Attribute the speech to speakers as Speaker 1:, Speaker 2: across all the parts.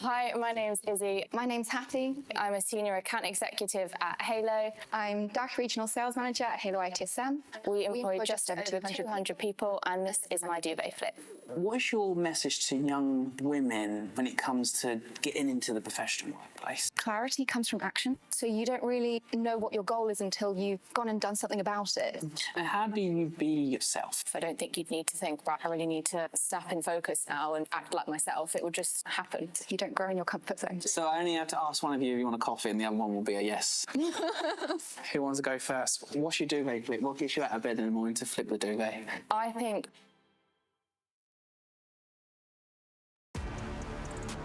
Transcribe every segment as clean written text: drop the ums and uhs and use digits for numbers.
Speaker 1: Hi, my name's Izzy.
Speaker 2: My name's Hattie.
Speaker 1: I'm a senior account executive at Halo.
Speaker 2: I'm DACH Regional Sales Manager at Halo ITSM.
Speaker 1: We employ just over 200 people, and this is my Duvet flip.
Speaker 3: What's your message to young women when it comes to getting into the professional workplace?
Speaker 2: Clarity comes from action. So you don't really know what your goal is until you've gone and done something about it.
Speaker 3: And how do you be yourself?
Speaker 1: I don't think you'd need to think, right, I really need to snap in focus now and act like myself. It will just happen.
Speaker 2: You don't grow in your comfort zone.
Speaker 3: So I only have to ask one of you if you want a coffee, and the other one will be a yes. Who wants to go first? What's your duvet flip? What gets you out of bed in the morning to flip the duvet?
Speaker 1: I think...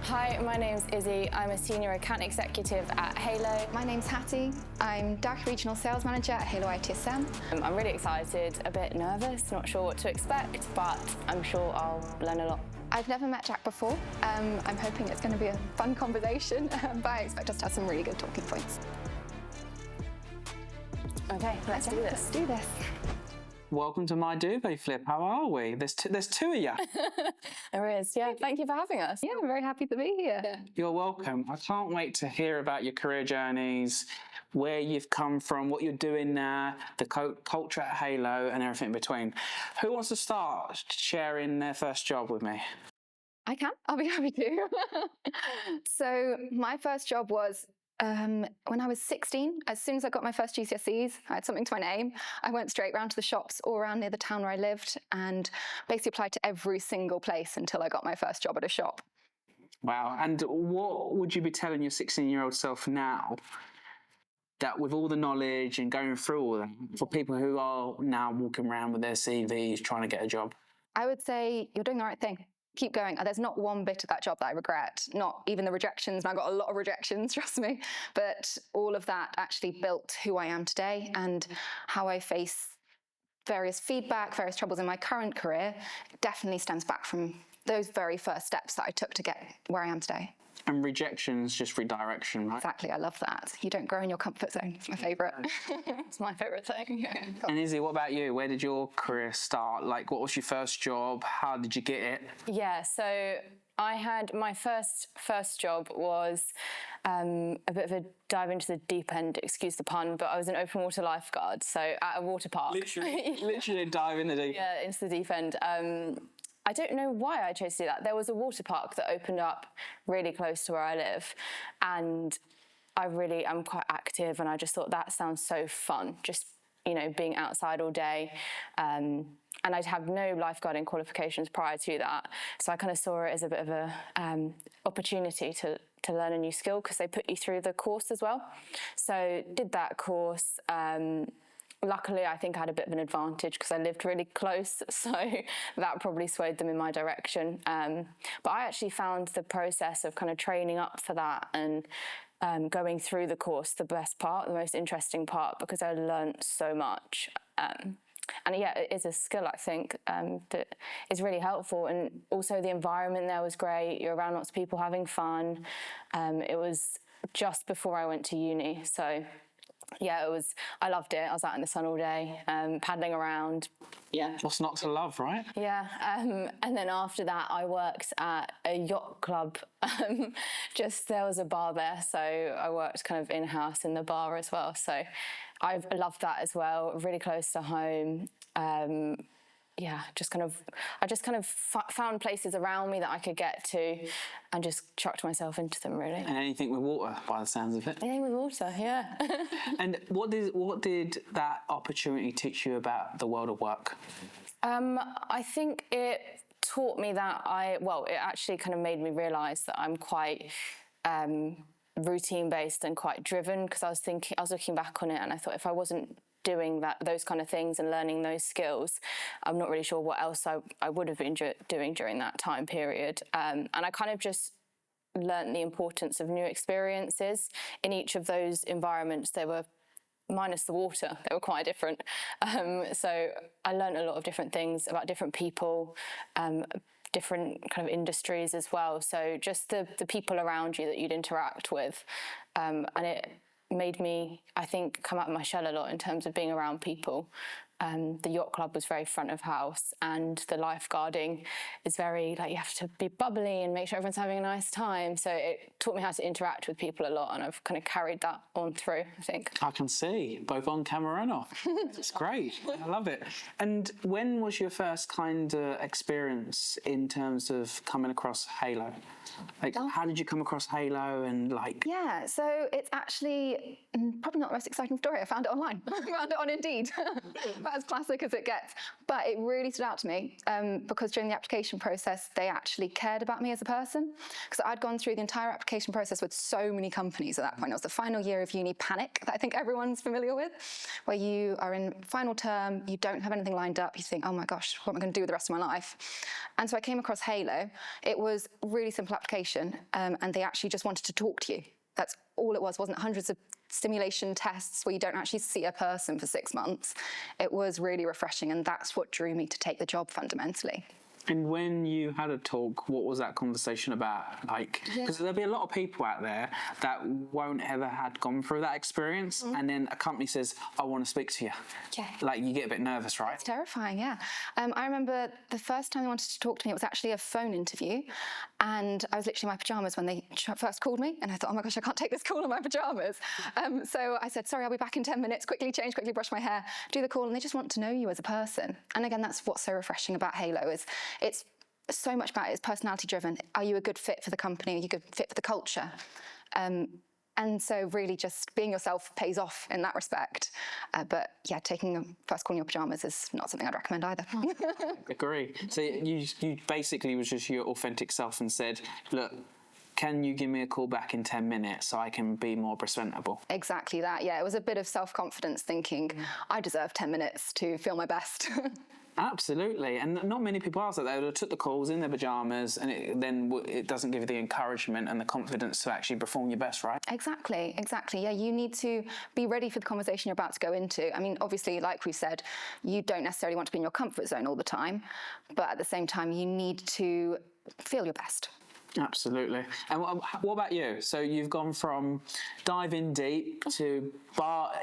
Speaker 1: Hi, my name's Izzy. I'm a senior account executive at Halo.
Speaker 2: My name's Hattie. I'm DACH Regional Sales Manager at Halo ITSM.
Speaker 1: I'm really excited, a bit nervous, not sure what to expect, but I'm sure I'll learn a lot.
Speaker 2: I've never met Jack before. I'm hoping it's going to be a fun conversation, but I expect us to have some really good talking points.
Speaker 1: Okay, let's do this.
Speaker 2: Let's do this.
Speaker 3: Welcome to my duvet flip. How are we? There's two of you.
Speaker 1: There is, yeah. Thank you for having us.
Speaker 2: Yeah, I'm very happy to be here. Yeah.
Speaker 3: You're welcome. I can't wait to hear about your career journeys, where you've come from, what you're doing now, the culture at Halo, and everything in between. Who wants to start sharing their first job with me?
Speaker 2: I can. I'll be happy to. So my first job was when I was 16. As soon as I got my first GCSEs, I had something to my name. I went straight round to the shops all around near the town where I lived and basically applied to every single place until I got my first job at a shop.
Speaker 3: Wow. And what would you be telling your 16-year-old self now, that with all the knowledge and going through all that, for people who are now walking around with their CVs trying to get a job?
Speaker 2: I would say you're doing the right thing. Keep going. There's not one bit of that job that I regret, not even the rejections. And I got a lot of rejections, trust me. But all of that actually built who I am today, and how I face various feedback, various troubles in my current career definitely stems back from those very first steps that I took to get where I am today.
Speaker 3: And rejection's just redirection, right?
Speaker 2: Exactly, I love that. You don't grow in your comfort zone. It's my favourite.
Speaker 1: It's my favourite thing. Yeah.
Speaker 3: And Izzy, what about you? Where did your career start? Like, what was your first job? How did you get it?
Speaker 1: Yeah, so I had my first job was a bit of a dive into the deep end, excuse the pun, but I was an open water lifeguard, so at a water park.
Speaker 3: Literally dive in the deep.
Speaker 1: Yeah, into the deep end. I don't know why I chose to do that. There was a water park that opened up really close to where I live, and I'm quite active, and I just thought that sounds so fun, just, you know, being outside all day. And I'd have no lifeguarding qualifications prior to that, so I kind of saw it as a bit of a opportunity to learn a new skill, because they put you through the course as well. So did that course. Luckily, I think I had a bit of an advantage because I lived really close, so that probably swayed them in my direction. But I actually found the process of kind of training up for that and going through the course the best part, the most interesting part, because I learnt so much. And yeah, it is a skill, I think, that is really helpful. And also the environment there was great. You're around lots of people having fun. It was just before I went to uni, so... yeah, I loved it. I was out in the sun all day, paddling around. Yeah.
Speaker 3: What's not to love, right?
Speaker 1: Yeah. And then after that, I worked at a yacht club. There was a bar there, so I worked kind of in-house in the bar as well. So I loved that as well, really close to home. Yeah, I just kind of found places around me that I could get to and just chucked myself into them, really. And
Speaker 3: anything with water, by the sounds of it.
Speaker 1: Anything with water, yeah.
Speaker 3: And what did that opportunity teach you about the world of work?
Speaker 1: I think it taught me that it actually kind of made me realise that I'm quite routine-based and quite driven, because I was looking back on it and I thought if I wasn't doing those kind of things and learning those skills, I'm not really sure what else I would have been doing during that time period. And I kind of just learnt the importance of new experiences in each of those environments. They were, minus the water, they were quite different. So I learnt a lot of different things about different people, different kind of industries as well. So just the people around you that you'd interact with, and it made me, I think, come out of my shell a lot in terms of being around people. The yacht club was very front of house, and the lifeguarding is very, like, you have to be bubbly and make sure everyone's having a nice time. So it taught me how to interact with people a lot, and I've kind of carried that on through, I think.
Speaker 3: I can see, both on camera and off. It's great. I love it. And when was your first kind of experience in terms of coming across Halo? Like, how did you come across Halo and like...
Speaker 2: Yeah, so it's actually probably not the most exciting story. I found it online. I found it on Indeed. About as classic as it gets. But it really stood out to me because during the application process, they actually cared about me as a person. Because I'd gone through the entire application process with so many companies at that point. It was the final year of uni panic that I think everyone's familiar with, where you are in final term, you don't have anything lined up, you think, oh my gosh, what am I going to do with the rest of my life? And so I came across Halo. It was a really simple application, and they actually just wanted to talk to you. That's all it was. Wasn't hundreds of stimulation tests where you don't actually see a person for 6 months. It was really refreshing, and that's what drew me to take the job fundamentally.
Speaker 3: And when you had a talk, what was that conversation about? Like, because there'll be a lot of people out there that won't ever had gone through that experience, and then a company says, I want to speak to you. Yeah. Like, you get a bit nervous, right?
Speaker 2: It's terrifying, yeah. I remember the first time they wanted to talk to me, it was actually a phone interview, and I was literally in my pyjamas when they first called me, and I thought, oh my gosh, I can't take this call in my pyjamas. So I said, sorry, I'll be back in 10 minutes, quickly change, quickly brush my hair, do the call, and they just want to know you as a person. And again, that's what's so refreshing about Halo, is it's so much about it is personality driven. Are you a good fit for the company? Are you a good fit for the culture? And so really just being yourself pays off in that respect. But yeah, taking a first call in your pyjamas is not something I'd recommend either.
Speaker 3: Agree. So you basically was just your authentic self and said, look, can you give me a call back in 10 minutes so I can be more presentable? Exactly
Speaker 2: that, yeah. It was a bit of self-confidence thinking, I deserve 10 minutes to feel my best.
Speaker 3: Absolutely, and not many people ask that. They took the calls in their pajamas, and it doesn't give you the encouragement and the confidence to actually perform your best, right?
Speaker 2: Exactly. Yeah, you need to be ready for the conversation you're about to go into. I mean, obviously, like we said, you don't necessarily want to be in your comfort zone all the time, but at the same time, you need to feel your best.
Speaker 3: Absolutely. And what about you? So you've gone from diving deep to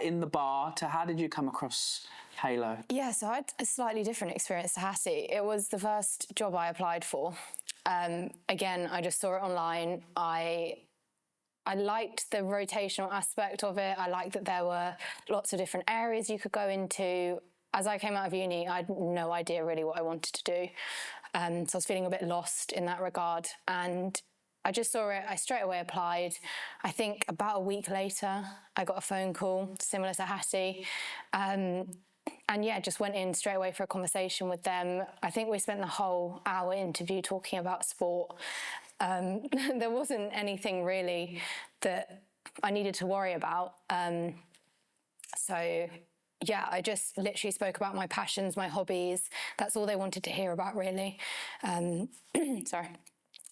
Speaker 3: in the bar to how did you come across Halo?
Speaker 1: Yeah, so I had a slightly different experience to Hattie. It was the first job I applied for. Again, I just saw it online. I liked the rotational aspect of it. I liked that there were lots of different areas you could go into. As I came out of uni, I had no idea really what I wanted to do. So I was feeling a bit lost in that regard. And I just saw it, I straight away applied. I think about a week later, I got a phone call similar to Hattie. And yeah, just went in straight away for a conversation with them. I think we spent the whole hour interview talking about sport. There wasn't anything really that I needed to worry about. So yeah, I just literally spoke about my passions, my hobbies. That's all they wanted to hear about, really. Sorry.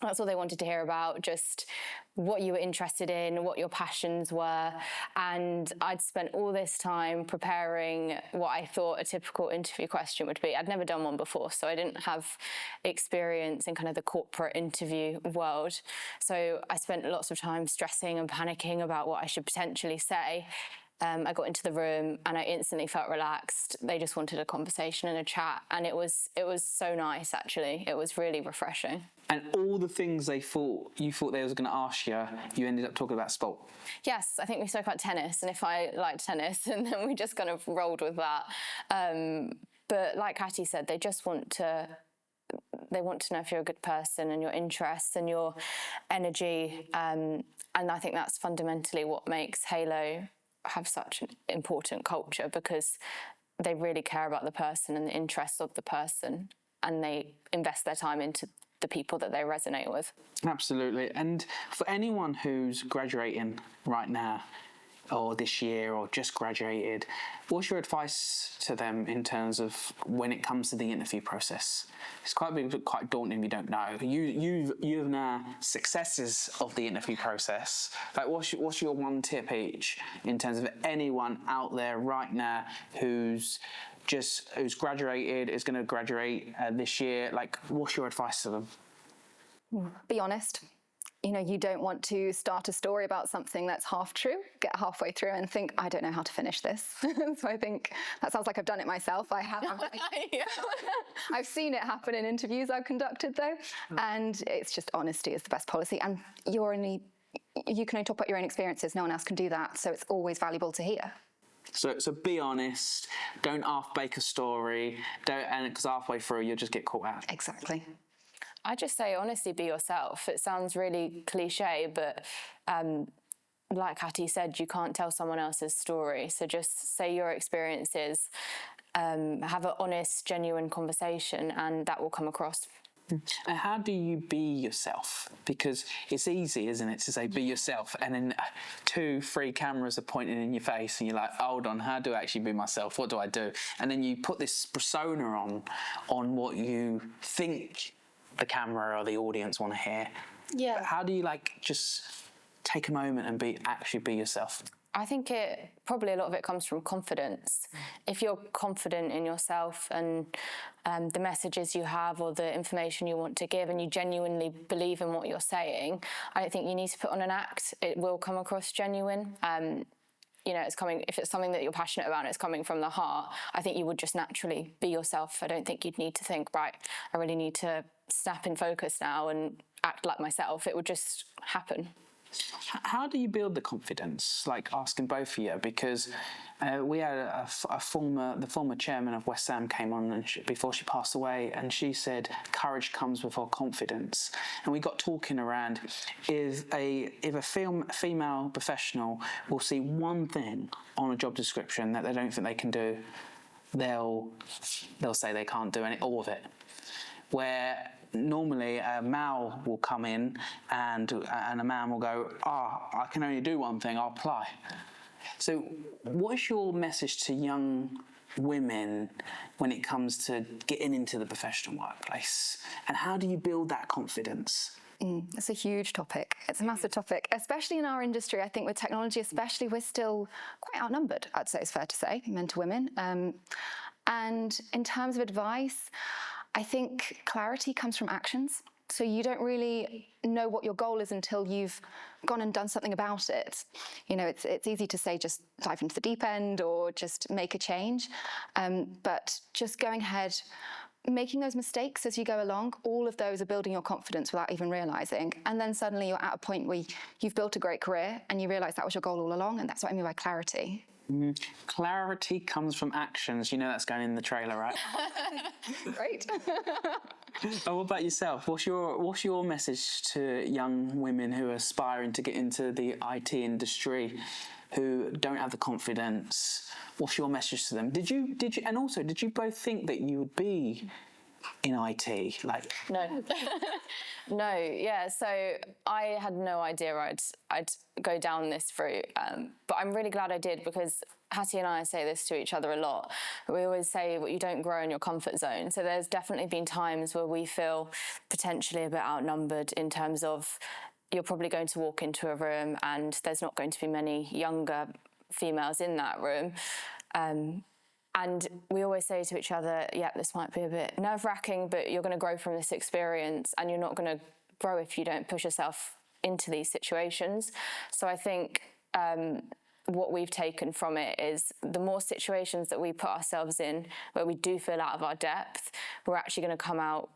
Speaker 1: That's all they wanted to hear about, just what you were interested in, what your passions were. And I'd spent all this time preparing what I thought a typical interview question would be. I'd never done one before, so I didn't have experience in kind of the corporate interview world. So I spent lots of time stressing and panicking about what I should potentially say. I got into the room and I instantly felt relaxed. They just wanted a conversation and a chat, and it was so nice, actually. It was really refreshing.
Speaker 3: And all the things you thought they was going to ask you, you ended up talking about sport.
Speaker 1: Yes, I think we spoke about tennis, and if I liked tennis, and then we just kind of rolled with that. But like Hattie said, they want to know if you're a good person and your interests and your energy. And I think that's fundamentally what makes Halo have such an important culture, because they really care about the person and the interests of the person, and they invest their time into the people that they resonate with.
Speaker 3: Absolutely. And for anyone who's graduating right now, or this year, or just graduated, what's your advice to them in terms of when it comes to the interview process? It's quite daunting if you don't know. You've now successes of the interview process. Like, what's your one tip each in terms of anyone out there right now who's graduated, is going to graduate this year? Like, what's your advice to them?
Speaker 2: Be honest. you know, you don't want to start a story about something that's half true, get halfway through and think, I don't know how to finish this. So I think that sounds like I've done it myself. I have. I've seen it happen in interviews I've conducted though. And it's just honesty is the best policy. And you can only talk about your own experiences. No one else can do that. So it's always valuable to hear.
Speaker 3: So be honest. Don't half-bake a story. And because halfway through you'll just get caught out.
Speaker 2: Exactly.
Speaker 1: I just say honestly, be yourself. It sounds really cliche, but like Hattie said, you can't tell someone else's story. So just say your experiences, have an honest, genuine conversation, and that will come across.
Speaker 3: And how do you be yourself? Because it's easy, isn't it, to say be yourself, and then 2-3 cameras are pointing in your face, and you're like, hold on, how do I actually be myself? What do I do? And then you put this persona on what you think the camera or the audience want to hear.
Speaker 1: Yeah.
Speaker 3: But how do you just take a moment and actually be yourself?
Speaker 1: I think probably a lot of it comes from confidence. If you're confident in yourself and the messages you have or the information you want to give, and you genuinely believe in what you're saying, I don't think you need to put on an act. It will come across genuine. You know, if it's something that you're passionate about and it's coming from the heart, I think you would just naturally be yourself. I don't think you'd need to think, right, I really need to snap in focus now and act like myself. It would just happen.
Speaker 3: How do you build the confidence? Asking both of you, because we had the former chairman of West Ham came on before she passed away, and she said courage comes before confidence. And we got talking around if a female professional will see one thing on a job description that they don't think they can do, they'll say they can't do all of it. Where normally a male will come in and a man will go, I can only do one thing, I'll apply. So what is your message to young women when it comes to getting into the professional workplace? And how do you build that confidence?
Speaker 2: It's a huge topic. It's a massive topic, especially in our industry. I think with technology especially, we're still quite outnumbered, I'd say it's fair to say, men to women. And in terms of advice, I think clarity comes from actions. So you don't really know what your goal is until you've gone and done something about it. You know, it's easy to say just dive into the deep end or just make a change. But just going ahead, making those mistakes as you go along, all of those are building your confidence without even realising. And then suddenly you're at a point where you've built a great career and you realise that was your goal all along. And that's what I mean by clarity.
Speaker 3: Clarity comes from actions. You know that's going in the trailer, right?
Speaker 2: Great.
Speaker 3: What about yourself? What's your message to young women who are aspiring to get into the IT industry, who don't have the confidence? What's your message to them? Did you both think that you would be in IT?
Speaker 1: No. No, yeah. So I had no idea I'd go down this route, but I'm really glad I did, because Hattie and I say this to each other a lot. We always say, well, you don't grow in your comfort zone. So there's definitely been times where we feel potentially a bit outnumbered in terms of you're probably going to walk into a room and there's not going to be many younger females in that room. And we always say to each other, yeah, this might be a bit nerve-wracking, but you're going to grow from this experience, and you're not going to grow if you don't push yourself into these situations. So I think what we've taken from it is the more situations that we put ourselves in where we do feel out of our depth, we're actually going to come out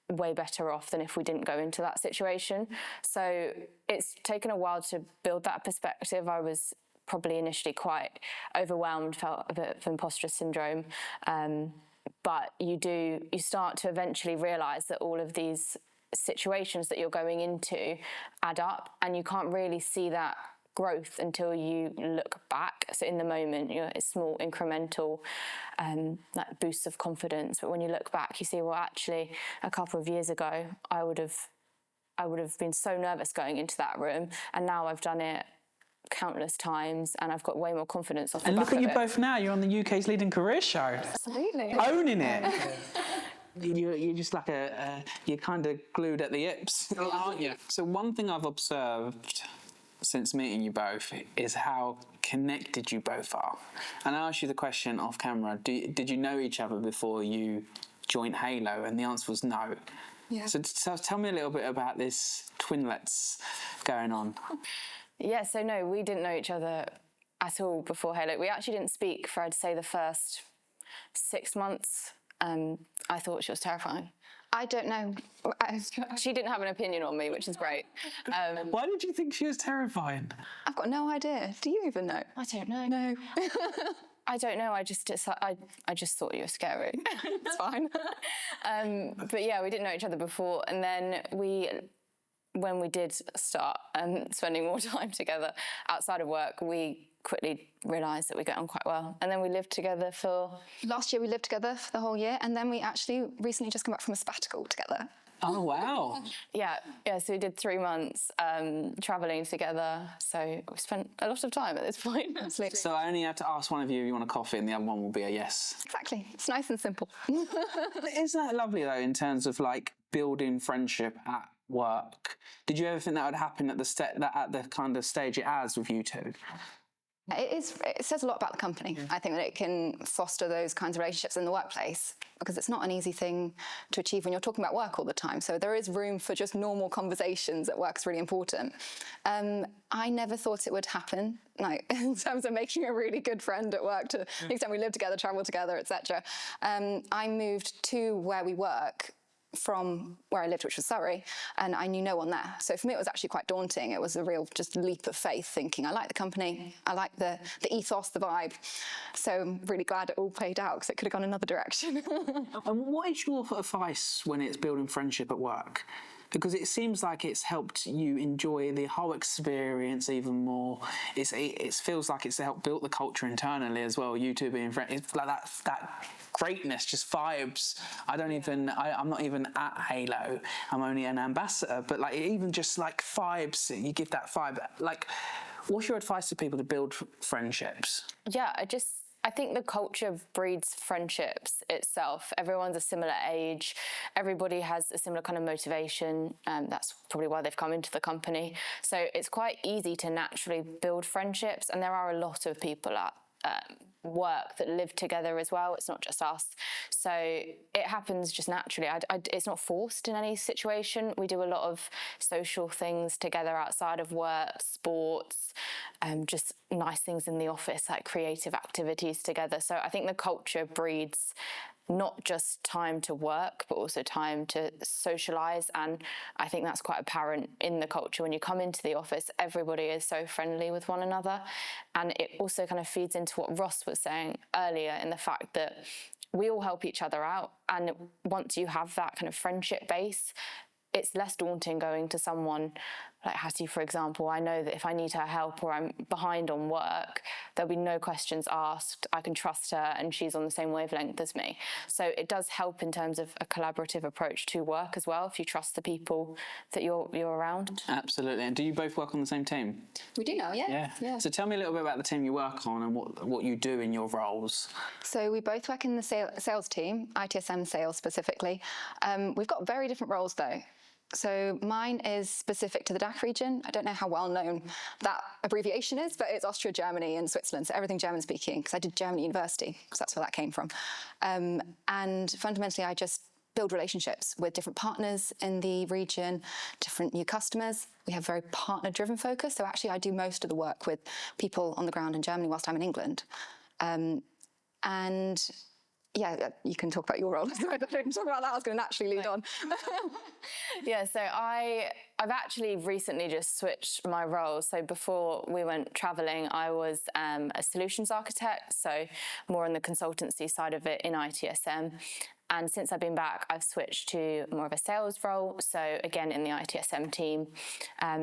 Speaker 1: way better off than if we didn't go into that situation. So it's taken a while to build that perspective. I was probably initially quite overwhelmed, felt a bit of imposter syndrome. But you start to eventually realise that all of these situations that you're going into add up, and you can't really see that growth until you look back. So in the moment, it's small incremental boosts of confidence. But when you look back, you see, well, actually, a couple of years ago, I would have been so nervous going into that room, and now I've done it countless times and I've got way more confidence off the back of it.
Speaker 3: And look at you both now, you're on the UK's leading career show.
Speaker 2: Absolutely.
Speaker 3: Owning it. You're just like you're kind of glued at the hips, aren't you? So one thing I've observed since meeting you both is how connected you both are. And I asked you the question off camera, did you know each other before you joined Halo? And the answer was no.
Speaker 2: Yeah.
Speaker 3: So tell me a little bit about this twinlets going on.
Speaker 1: Yeah, so no, we didn't know each other at all before Halo. We actually didn't speak for, I'd say, the first 6 months. I thought she was terrifying.
Speaker 2: I don't know.
Speaker 1: She didn't have an opinion on me, which is great.
Speaker 3: Why did you think she was terrifying?
Speaker 2: I've got no idea. Do you even know?
Speaker 1: I don't know.
Speaker 2: No.
Speaker 1: I don't know. I just thought you were scary. It's fine. But yeah, we didn't know each other before, and then when we did start spending more time together outside of work, we quickly realised that we get on quite well. And then we lived together for...
Speaker 2: Last year we lived together for the whole year, and then we actually recently just come back from a sabbatical together.
Speaker 3: Oh, wow.
Speaker 1: Yeah, so we did 3 months travelling together. So we spent a lot of time at this point.
Speaker 2: Absolutely.
Speaker 3: So I only have to ask one of you if you want a coffee, and the other one will be a yes.
Speaker 2: Exactly. It's nice and simple.
Speaker 3: Isn't that lovely, though, in terms of, like, building friendship at work? Did you ever think that would happen at the kind of stage it has with you two?
Speaker 2: It says a lot about the company. I think that it can foster those kinds of relationships in the workplace, because it's not an easy thing to achieve when you're talking about work all the time. So there is room for just normal conversations at work is really important. I never thought it would happen, like in terms of making a really good friend at work to the extent we live together, travel together, etc. I moved to where we work from where I lived, which was Surrey, and I knew no one there. So for me, it was actually quite daunting. It was a real just leap of faith, thinking, I like the company, I like the ethos, the vibe. So I'm really glad it all played out, because it could have gone another direction.
Speaker 3: And what is your advice when it's building friendship at work? Because it seems like it's helped you enjoy the whole experience even more. It feels like it's helped build the culture internally as well. You two being friends, it's like that greatness, just vibes. I'm not even at Halo. I'm only an ambassador, but like even just like vibes, you give that vibe. Like, what's your advice to people to build friendships?
Speaker 1: Yeah, I think the culture breeds friendships itself. Everyone's a similar age. Everybody has a similar kind of motivation. That's probably why they've come into the company. So it's quite easy to naturally build friendships. And there are a lot of people at work that live together as well. It's not just us. So it happens just naturally. It's not forced in any situation. We do a lot of social things together outside of work, sports, just nice things in the office, like creative activities together. So I think the culture breeds not just time to work, but also time to socialise. And I think that's quite apparent in the culture. When you come into the office, everybody is so friendly with one another. And it also kind of feeds into what Ross was saying earlier, in the fact that we all help each other out. And once you have that kind of friendship base, it's less daunting going to someone like Hattie, for example. I know that if I need her help or I'm behind on work, there'll be no questions asked. I can trust her and she's on the same wavelength as me. So it does help in terms of a collaborative approach to work as well, if you trust the people that you're around.
Speaker 3: Absolutely. And do you both work on the same team?
Speaker 2: We do now, yeah.
Speaker 3: So tell me a little bit about the team you work on and what you do in your roles.
Speaker 2: So we both work in the sales team, ITSM sales specifically. We've got very different roles though. So mine is specific to the DACH region. I don't know how well known that abbreviation is, but it's Austria, Germany and Switzerland. So everything German speaking, because I did German at university, because that's where that came from. And fundamentally, I just build relationships with different partners in the region, different new customers. We have very partner-driven focus. So actually, I do most of the work with people on the ground in Germany whilst I'm in England. And yeah, you can talk about your role. I don't talk about that. I was going to naturally lead on.
Speaker 1: Yeah, so I've actually recently just switched my role. So before we went travelling, I was a solutions architect, so more on the consultancy side of it in ITSM. And since I've been back, I've switched to more of a sales role, so again in the ITSM team.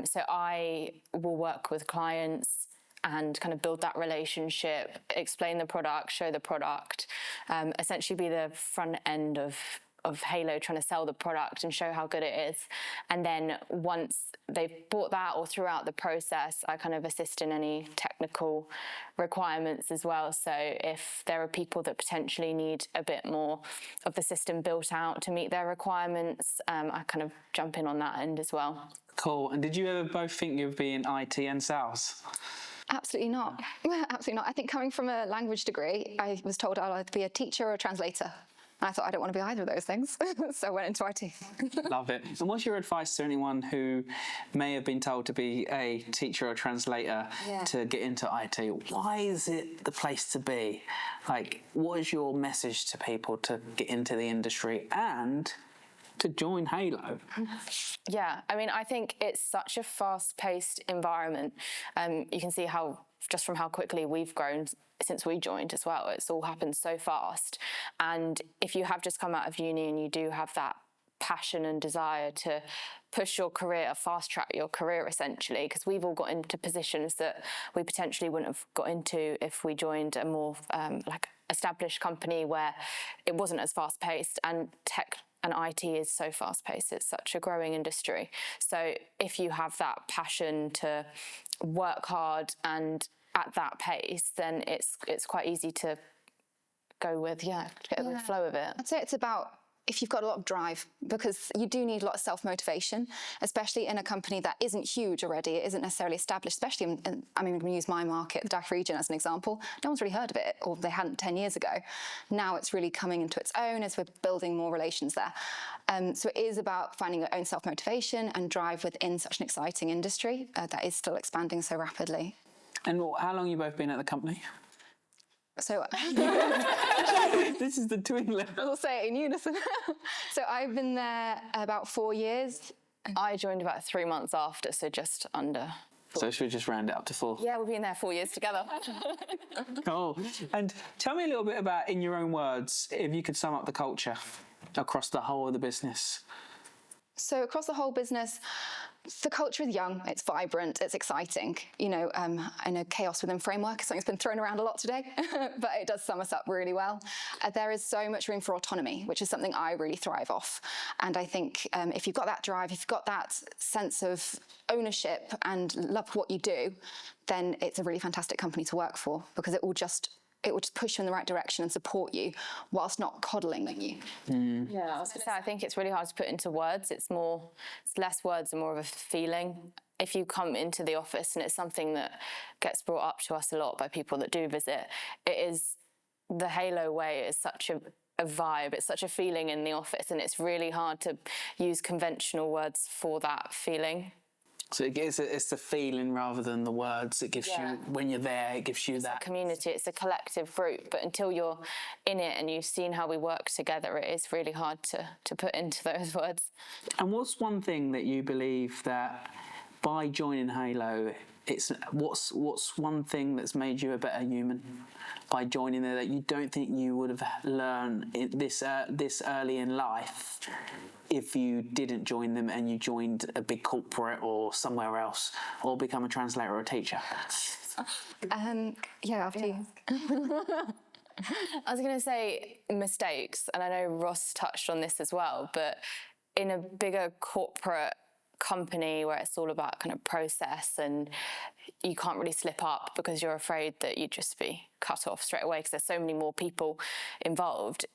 Speaker 1: So I will work with clients and kind of build that relationship, explain the product, show the product, essentially be the front end of Halo, trying to sell the product and show how good it is. And then once they've bought that or throughout the process, I kind of assist in any technical requirements as well. So if there are people that potentially need a bit more of the system built out to meet their requirements, I kind of jump in on that end as well.
Speaker 3: Cool. And did you ever both think you'd be in IT and sales?
Speaker 2: Absolutely not. Absolutely not. I think coming from a language degree, I was told I'll either be a teacher or a translator. And I thought, I don't want to be either of those things. So I went into IT.
Speaker 3: Love it. And what's your advice to anyone who may have been told to be a teacher or translator to get into IT? Why is it the place to be? Like, what is your message to people to get into the industry and to join Halo?
Speaker 1: Yeah, I mean, I think it's such a fast-paced environment. You can see how, just from how quickly we've grown since we joined as well, it's all happened so fast. And if you have just come out of uni and you do have that passion and desire to push your career, fast track your career essentially, because we've all got into positions that we potentially wouldn't have got into if we joined a more like established company where it wasn't as fast paced, and tech and IT is so fast paced. It's such a growing industry. So if you have that passion to work hard and at that pace, then it's quite easy to go with, get with the flow of it.
Speaker 2: I'd say it's about if you've got a lot of drive, because you do need a lot of self-motivation, especially in a company that isn't huge already, it isn't necessarily established, especially I'm going to use my market, the DACH region, as an example. No one's really heard of it, or they hadn't 10 years ago. Now it's really coming into its own as we're building more relations there. So it is about finding your own self-motivation and drive within such an exciting industry that is still expanding so rapidly.
Speaker 3: And how long have you both been at the company?
Speaker 2: So
Speaker 3: This is the twin level.
Speaker 2: we'll say it in unison. So I've been there about 4 years.
Speaker 1: I joined about 3 months after, so just under.
Speaker 3: So should we just round it up to 4?
Speaker 1: Yeah, we've been there 4 years together.
Speaker 3: Cool. And tell me a little bit about, in your own words, if you could sum up the culture across the whole of the business.
Speaker 2: So across the whole business, the culture is young, it's vibrant, it's exciting. You know, I know chaos within framework is something that's been thrown around a lot today, but it does sum us up really well. There is so much room for autonomy, which is something I really thrive off. And I think if you've got that drive, if you've got that sense of ownership and love for what you do, then it's a really fantastic company to work for, because it will just push you in the right direction and support you whilst not coddling you.
Speaker 1: Yeah, I was gonna say, I think it's really hard to put into words. It's less words and more of a feeling. If you come into the office, and it's something that gets brought up to us a lot by people that do visit, it is the Halo way is such a vibe, it's such a feeling in the office, and it's really hard to use conventional words for that feeling.
Speaker 3: So it's the feeling rather than the words. It gives you, when you're there, it gives you that
Speaker 1: community. It's a collective group, but until you're in it and you've seen how we work together, it is really hard to put into those words.
Speaker 3: And what's one thing that you believe that by joining Halo, what's one thing that's made you a better human by joining there that you don't think you would have learned this early in life if you didn't join them and you joined a big corporate or somewhere else, or become a translator or a teacher?
Speaker 2: After you.
Speaker 1: I was going to say mistakes, and I know Ross touched on this as well, but in a bigger corporate company where it's all about kind of process and you can't really slip up because you're afraid that you'd just be cut off straight away because there's so many more people involved.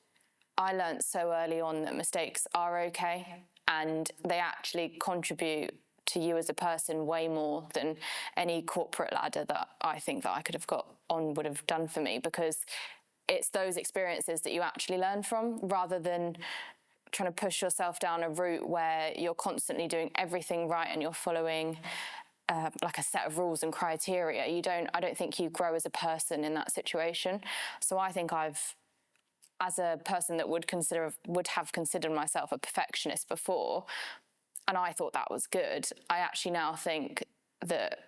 Speaker 1: I learnt so early on that mistakes are okay, and they actually contribute to you as a person way more than any corporate ladder that I think that I could have got on would have done for me, because it's those experiences that you actually learn from, rather than trying to push yourself down a route where you're constantly doing everything right and you're following like a set of rules and criteria. I don't think you grow as a person in that situation. So I think as a person that would have considered myself a perfectionist before, and I thought that was good, I actually now think that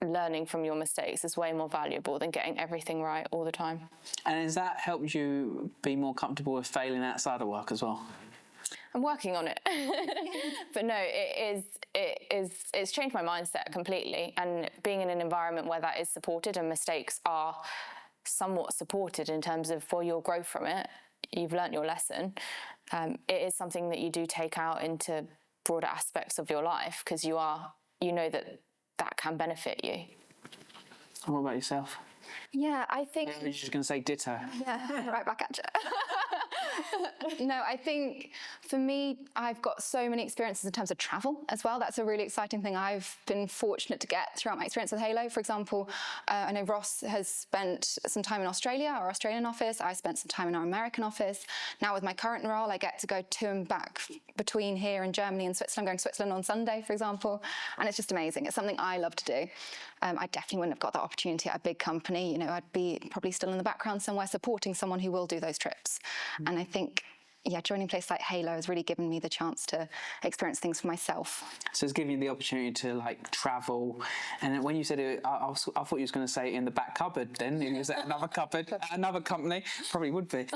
Speaker 1: learning from your mistakes is way more valuable than getting everything right all the time.
Speaker 3: And has that helped you be more comfortable with failing outside of work as well?
Speaker 1: I'm working on it. But no, it's changed my mindset completely. And being in an environment where that is supported and mistakes are somewhat supported in terms of, well, you'll grow from it, you've learnt your lesson, it is something that you do take out into broader aspects of your life, because you know that can benefit you.
Speaker 3: And what about yourself?
Speaker 2: Yeah, I think...
Speaker 3: You're just going to say ditto.
Speaker 2: Yeah, right back at you. No, I think for me, I've got so many experiences in terms of travel as well. That's a really exciting thing I've been fortunate to get throughout my experience with Halo. For example, I know Ross has spent some time in Australia, our Australian office. I spent some time in our American office. Now with my current role, I get to go to and back between here and Germany and Switzerland. I'm going to Switzerland on Sunday, for example, and it's just amazing. It's something I love to do. I definitely wouldn't have got that opportunity at a big company. You know, I'd be probably still in the background somewhere supporting someone who will do those trips. And I think, yeah, joining a place like Halo has really given me the chance to experience things for myself.
Speaker 3: So it's giving you the opportunity to like travel. And then when you said it, I thought you was going to say in the back cupboard. Then it was at another cupboard, at another company. Probably would be.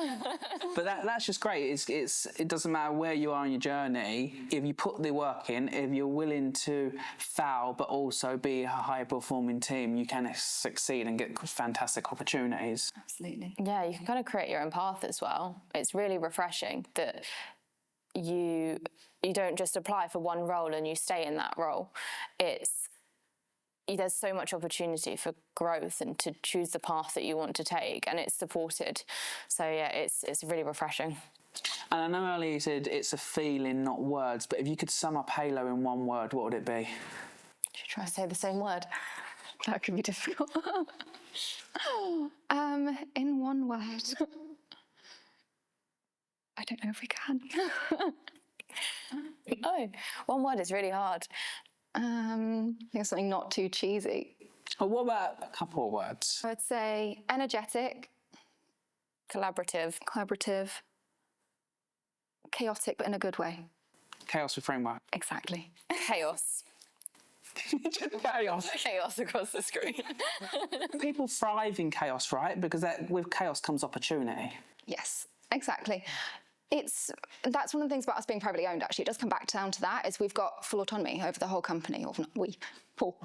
Speaker 3: But that's just great. It doesn't matter where you are in your journey. If you put the work in, if you're willing to foul but also be a high performing team, you can succeed and get fantastic opportunities.
Speaker 2: Absolutely.
Speaker 1: Yeah, you can kind of create your own path as well. It's really refreshing that you don't just apply for one role and you stay in that role. There's so much opportunity for growth and to choose the path that you want to take, and it's supported. So yeah, it's really refreshing.
Speaker 3: And I know earlier you said it's a feeling, not words, but if you could sum up Halo in one word, what would it be?
Speaker 1: Should try to say the same word.
Speaker 2: That could be difficult. In one word. I don't know if we can.
Speaker 1: Oh, one word is really hard.
Speaker 2: I think something not too cheesy.
Speaker 3: Or what about a couple of words?
Speaker 2: I would say energetic,
Speaker 1: Collaborative.
Speaker 2: chaotic, but in a good way.
Speaker 3: Chaos with framework.
Speaker 2: Exactly.
Speaker 1: Chaos.
Speaker 3: Chaos.
Speaker 1: Chaos across the screen.
Speaker 3: People thrive in chaos, right? Because with chaos comes opportunity.
Speaker 2: Yes, exactly. That's one of the things about us being privately owned, actually. It does come back down to that, is we've got full autonomy over the whole company, or not we, Paul,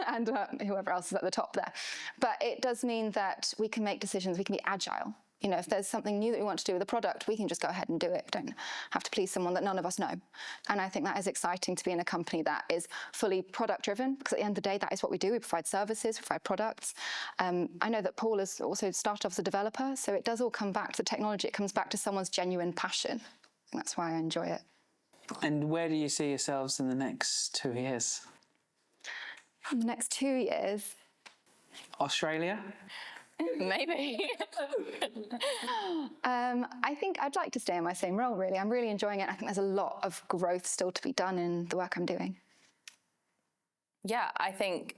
Speaker 2: and whoever else is at the top there. But it does mean that we can make decisions, we can be agile. You know, if there's something new that we want to do with a product, we can just go ahead and do it. We don't have to please someone that none of us know. And I think that is exciting to be in a company that is fully product-driven, because at the end of the day, that is what we do. We provide services, we provide products. I know that Paul has also started off as a developer, so it does all come back to the technology. It comes back to someone's genuine passion. And that's why I enjoy it.
Speaker 3: And where do you see yourselves in the next 2 years?
Speaker 2: In the next 2 years...
Speaker 3: Australia?
Speaker 1: Maybe.
Speaker 2: I think I'd like to stay in my same role, really. I'm really enjoying it. I think there's a lot of growth still to be done in the work I'm doing.
Speaker 1: Yeah, I think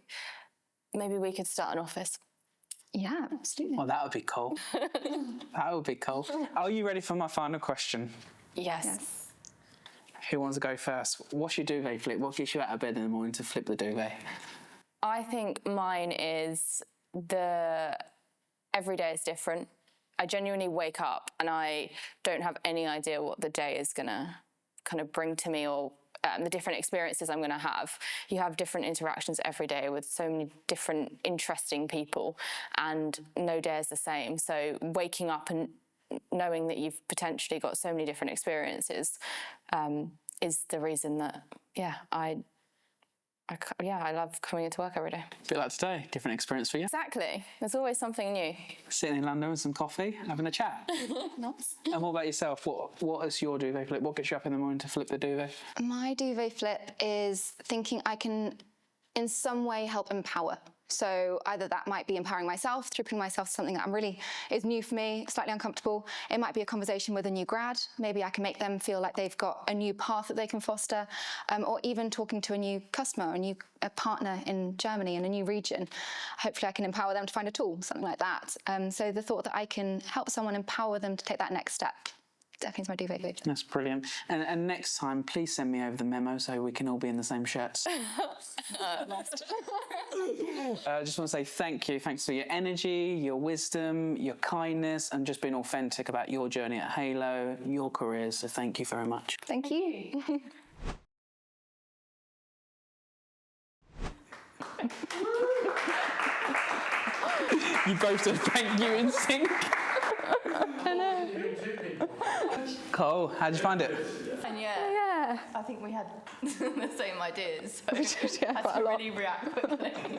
Speaker 1: maybe we could start an office.
Speaker 2: Yeah, absolutely.
Speaker 3: Well, that would be cool. That would be cool. Are you ready for my final question?
Speaker 1: Yes.
Speaker 3: Who wants to go first? What's your duvet flip? What gets you out of bed in the morning to flip the duvet?
Speaker 1: I think mine is every day is different. I genuinely wake up and I don't have any idea what the day is going to kind of bring to me, or the different experiences I'm going to have. You have different interactions every day with so many different interesting people, and no day is the same. So waking up and knowing that you've potentially got so many different experiences is the reason that, I love coming into work every day.
Speaker 3: A bit like today, different experience for you.
Speaker 1: Exactly. There's always something new.
Speaker 3: Sitting in London with some coffee, having a chat.
Speaker 2: Nice.
Speaker 3: And what about yourself? What is your duvet flip? What gets you up in the morning to flip the duvet?
Speaker 2: My duvet flip is thinking I can in some way help empower. So either that might be empowering myself, tripping myself to something that is new for me, slightly uncomfortable. It might be a conversation with a new grad. Maybe I can make them feel like they've got a new path that they can foster, or even talking to a new customer, a new partner in Germany in a new region. Hopefully I can empower them to find a tool, something like that. So the thought that I can help someone, empower them to take that next step, definitely is my duvet flip.
Speaker 3: That's brilliant. And next time, please send me over the memo so we can all be in the same shirts. I just want to say thank you. Thanks for your energy, your wisdom, your kindness, and just being authentic about your journey at Halo, your careers. So thank you very much.
Speaker 2: Thank you.
Speaker 3: You both said thank you in sync.
Speaker 2: I know.
Speaker 3: Cool. How did you find it?
Speaker 1: And
Speaker 2: Yeah.
Speaker 1: I think we had the same ideas. So
Speaker 2: We did, yeah,
Speaker 1: I had
Speaker 2: quite a
Speaker 1: to
Speaker 2: lot.
Speaker 1: really react quickly.